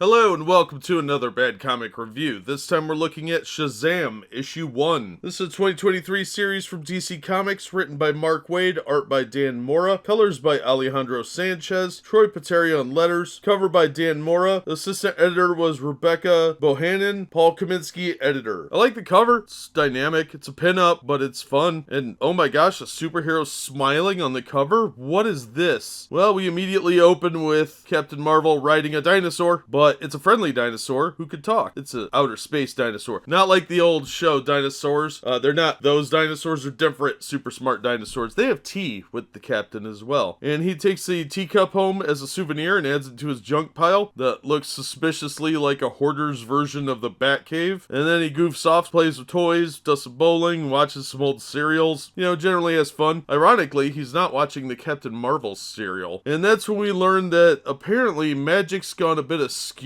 Hello and welcome to another Bad Comic Review. This time we're looking at Shazam, Issue 1. This is a 2023 series from DC Comics, written by Mark Waid, art by Dan Mora, colors by Alejandro Sanchez, Troy Peteri on letters, cover by Dan Mora. The assistant editor was Rebecca Bohannon, Paul Kaminsky, editor. I like the cover. It's dynamic, it's a pin-up, but it's fun. And oh my gosh, a superhero smiling on the cover? What is this? Well, we immediately open with Captain Marvel riding a dinosaur, but it's a friendly dinosaur who could talk. It's an outer space dinosaur. Not like the old show dinosaurs. They're not. Those dinosaurs are different, super smart dinosaurs. They have tea with the captain as well. And he takes the teacup home as a souvenir and adds it to his junk pile that looks suspiciously like a hoarder's version of the Batcave. And then he goofs off, plays with toys, does some bowling, watches some old serials. You know, generally has fun. Ironically, he's not watching the Captain Marvel serial. And that's when we learn that apparently magic's gone a bit askew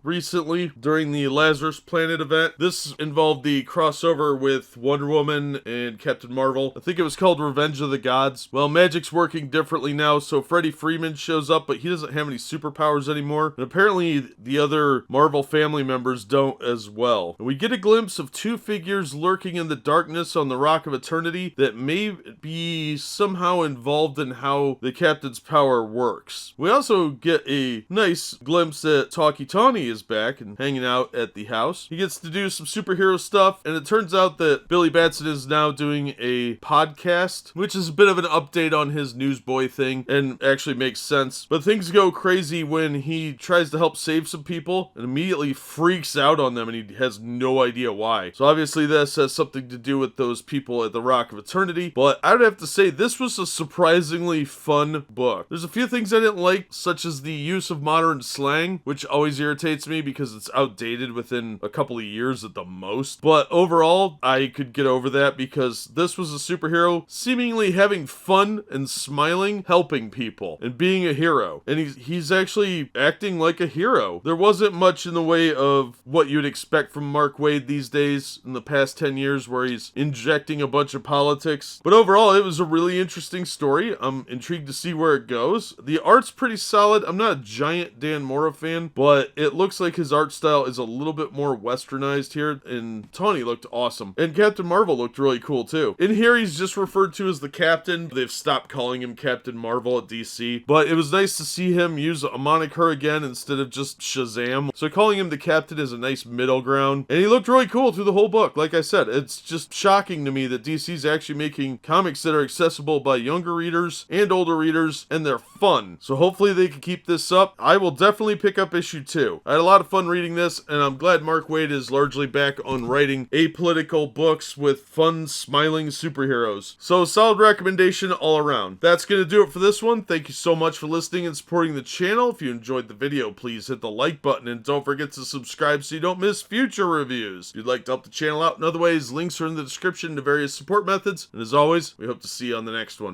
recently during the Lazarus Planet event. This involved the crossover with Wonder Woman and Captain Marvel. I think it was called Revenge of the Gods. Well, magic's working differently now, so Freddie Freeman shows up, but he doesn't have any superpowers anymore. And apparently the other Marvel family members don't as well. And we get a glimpse of two figures lurking in the darkness on the Rock of Eternity that may be somehow involved in how the Captain's power works. We also get a nice glimpse that Talkie Tawny is back and hanging out at the house. He gets to do some superhero stuff, and it turns out that Billy Batson is now doing a podcast, which is a bit of an update on his newsboy thing, and actually makes sense. But things go crazy when he tries to help save some people, and immediately freaks out on them, and he has no idea why. So obviously this has something to do with those people at the Rock of Eternity, but I would have to say this was a surprisingly fun book. There's a few things I didn't like, such as the use of modern slang, which always irritates me because it's outdated within a couple of years at the most. But overall, I could get over that because this was a superhero seemingly having fun and smiling, helping people, and being a hero. And he's actually acting like a hero. There wasn't much in the way of what you'd expect from Mark Waid these days in the past 10 years where he's injecting a bunch of politics. But overall, it was a really interesting story. I'm intrigued to see where it goes. The art's pretty solid. I'm not a giant Dan Mora fan, but it looks like his art style is a little bit more westernized here, and Tawny looked awesome. And Captain Marvel looked really cool too. In here, he's just referred to as the Captain. They've stopped calling him Captain Marvel at DC, but it was nice to see him use a moniker again instead of just Shazam. So calling him the Captain is a nice middle ground, and he looked really cool through the whole book. Like I said, it's just shocking to me that DC's actually making comics that are accessible by younger readers and older readers, and they're fun. So hopefully they can keep this up. I will definitely pick up issue 2. I had a lot of fun reading this, and I'm glad Mark Waid is largely back on writing apolitical books with fun, smiling superheroes. So, solid recommendation all around. That's going to do it for this one. Thank you so much for listening and supporting the channel. If you enjoyed the video, please hit the like button, and don't forget to subscribe so you don't miss future reviews. If you'd like to help the channel out in other ways, links are in the description to various support methods. And as always, we hope to see you on the next one.